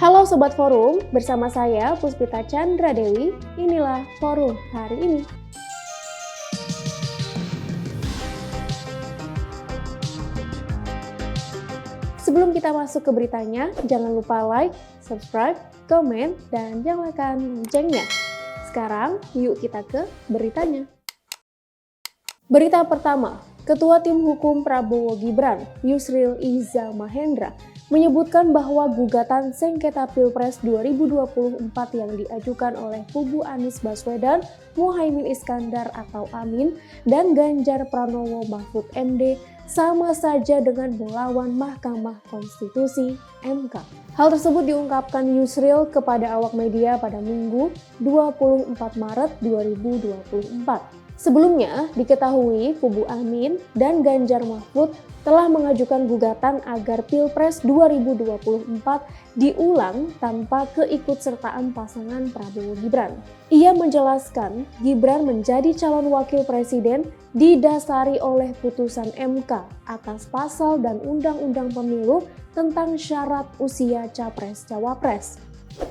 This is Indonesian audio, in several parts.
Halo Sobat Forum, bersama saya Puspita Chandra Dewi, inilah Forum hari ini. Sebelum kita masuk ke beritanya, jangan lupa like, subscribe, komen, dan nyalakan loncengnya. Sekarang, yuk kita ke beritanya. Berita pertama, Ketua Tim Hukum Prabowo Gibran, Yusril Iza Mahendra, menyebutkan bahwa gugatan sengketa Pilpres 2024 yang diajukan oleh kubu Anies Baswedan, Muhaimin Iskandar atau Amin, dan Ganjar Pranowo Mahfud MD sama saja dengan melawan Mahkamah Konstitusi (MK). Hal tersebut diungkapkan Yusril kepada awak media pada Minggu 24 Maret 2024. Sebelumnya, diketahui kubu Amin dan Ganjar Mahfud telah mengajukan gugatan agar Pilpres 2024 diulang tanpa keikutsertaan pasangan Prabowo Gibran. Ia menjelaskan Gibran menjadi calon wakil presiden didasari oleh putusan MK atas pasal dan undang-undang pemilu tentang syarat usia capres-cawapres.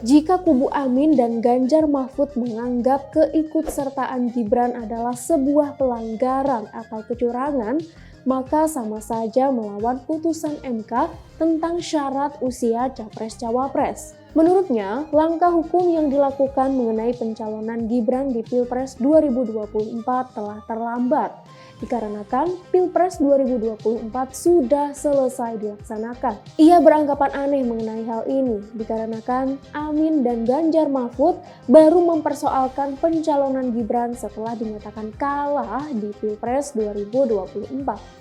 Jika kubu Amin dan Ganjar Mahfud menganggap keikutsertaan Gibran adalah sebuah pelanggaran atau kecurangan, maka sama saja melawan putusan MK tentang syarat usia capres-cawapres. Menurutnya, langkah hukum yang dilakukan mengenai pencalonan Gibran di Pilpres 2024 telah terlambat, dikarenakan Pilpres 2024 sudah selesai dilaksanakan. Ia beranggapan aneh mengenai hal ini, dikarenakan Amin dan Ganjar Mahfud baru mempersoalkan pencalonan Gibran setelah dinyatakan kalah di Pilpres 2024.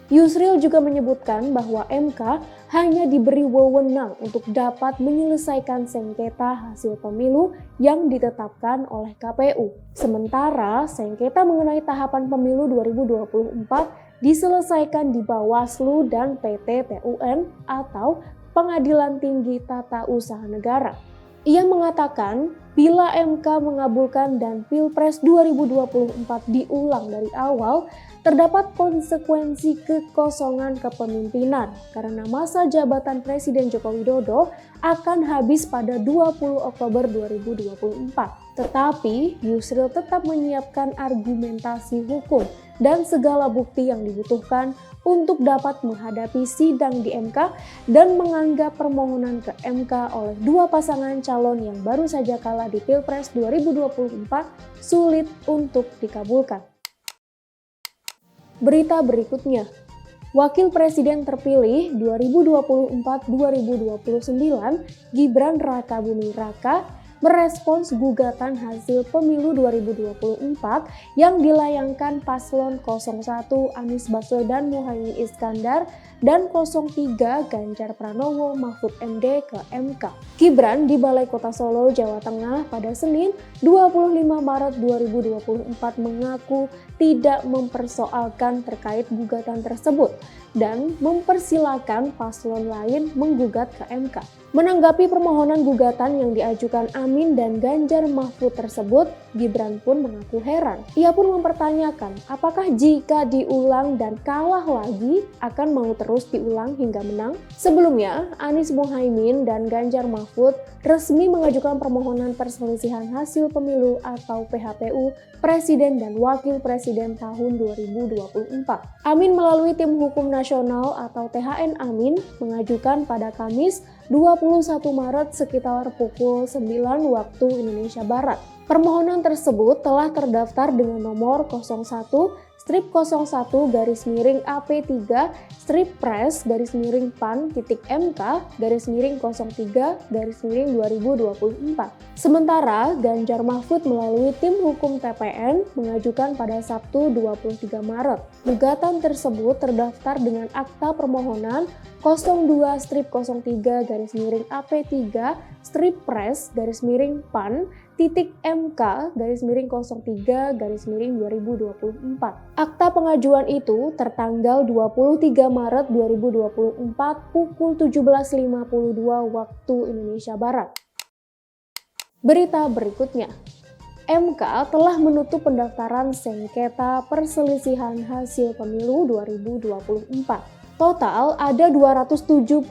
Yusril juga menyebutkan bahwa MK hanya diberi wewenang untuk dapat menyelesaikan sengketa hasil pemilu yang ditetapkan oleh KPU. Sementara sengketa mengenai tahapan pemilu 2024 diselesaikan di Bawaslu dan PT PUN atau Pengadilan Tinggi Tata Usaha Negara. Ia mengatakan bila MK mengabulkan dan Pilpres 2024 diulang dari awal, terdapat konsekuensi kekosongan kepemimpinan karena masa jabatan Presiden Joko Widodo akan habis pada 20 Oktober 2024. Tetapi Yusril tetap menyiapkan argumentasi hukum dan segala bukti yang dibutuhkan untuk dapat menghadapi sidang di MK dan menganggap permohonan ke MK oleh dua pasangan calon yang baru saja kalah di Pilpres 2024 sulit untuk dikabulkan. Berita berikutnya, Wakil Presiden terpilih 2024-2029 Gibran Rakabuming Raka merespons gugatan hasil pemilu 2024 yang dilayangkan paslon 01 Anies Baswedan Muhaimin Iskandar dan 03 Ganjar Pranowo Mahfud MD ke MK. Gibran di Balai Kota Solo, Jawa Tengah pada Senin 25 Maret 2024 mengaku tidak mempersoalkan terkait gugatan tersebut dan mempersilahkan paslon lain menggugat ke MK. Menanggapi permohonan gugatan yang diajukan Amin dan Ganjar Mahfud tersebut, Gibran pun mengaku heran. Ia pun mempertanyakan apakah jika diulang dan kalah lagi akan mau terus diulang hingga menang. Sebelumnya, Anies Muhaimin dan Ganjar Mahfud resmi mengajukan permohonan perselisihan hasil pemilu atau PHPU Presiden dan Wakil Presiden tahun 2024. Amin melalui Tim Hukum Nasional atau THN Amin mengajukan pada Kamis 21 Maret sekitar pukul 9 waktu Indonesia Barat. Permohonan tersebut telah terdaftar dengan nomor 01-AP3-PAN-PAN-MK-03-2024. Sementara Ganjar Mahfud melalui Tim Hukum TPN mengajukan pada Sabtu 23 Maret. Gugatan tersebut terdaftar dengan akta permohonan 02/03-PAN-PAN-MK-03-2024. Akta pengajuan itu tertanggal 23 Maret 2024 pukul 17.52 waktu Indonesia Barat. Berita berikutnya, MK telah menutup pendaftaran sengketa perselisihan hasil pemilu 2024. Total ada 278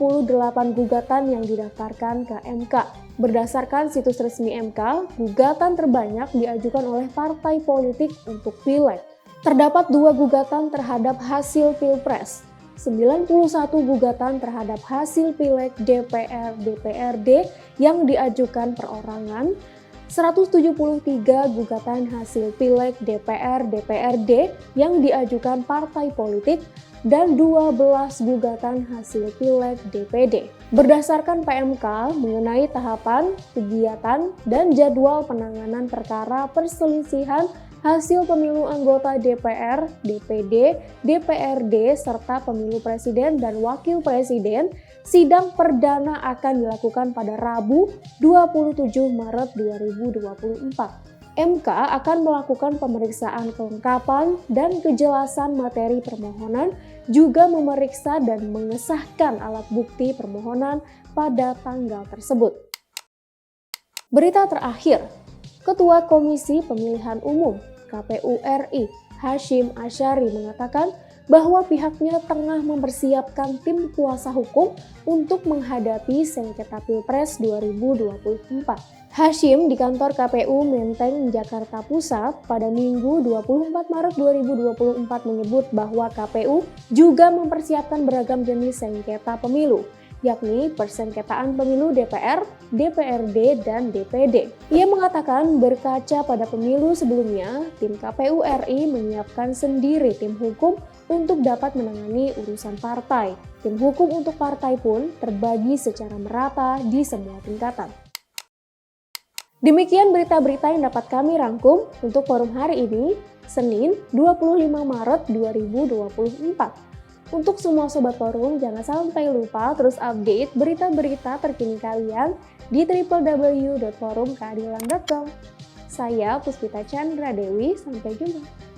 gugatan yang didaftarkan ke MK. Berdasarkan situs resmi MK, gugatan terbanyak diajukan oleh partai politik untuk Pileg. Terdapat 2 gugatan terhadap hasil Pilpres, 91 gugatan terhadap hasil Pileg DPR-DPRD yang diajukan perorangan, 173 gugatan hasil Pileg DPR-DPRD yang diajukan partai politik, dan 12 gugatan hasil Pileg DPD. Berdasarkan PMK mengenai tahapan, kegiatan, dan jadwal penanganan perkara perselisihan hasil pemilu anggota DPR, DPD, DPRD, serta pemilu presiden dan wakil presiden, sidang perdana akan dilakukan pada Rabu 27 Maret 2024. MK akan melakukan pemeriksaan kelengkapan dan kejelasan materi permohonan, juga memeriksa dan mengesahkan alat bukti permohonan pada tanggal tersebut. Berita terakhir, Ketua Komisi Pemilihan Umum KPU RI Hasyim Asyari mengatakan bahwa pihaknya tengah mempersiapkan tim kuasa hukum untuk menghadapi sengketa Pilpres 2024. Hasyim di kantor KPU Menteng, Jakarta Pusat pada Minggu 24 Maret 2024 menyebut bahwa KPU juga mempersiapkan beragam jenis sengketa pemilu, yakni persengketaan pemilu DPR, DPRD, dan DPD. Ia mengatakan berkaca pada pemilu sebelumnya, tim KPU RI menyiapkan sendiri tim hukum untuk dapat menangani urusan partai. Tim hukum untuk partai pun terbagi secara merata di semua tingkatan. Demikian berita-berita yang dapat kami rangkum untuk forum hari ini, Senin 25 Maret 2024. Untuk semua Sobat Forum, jangan sampai lupa terus update berita-berita terkini kalian di www.forumkeadilan.com. Saya Puspita Chandra Dewi, sampai jumpa.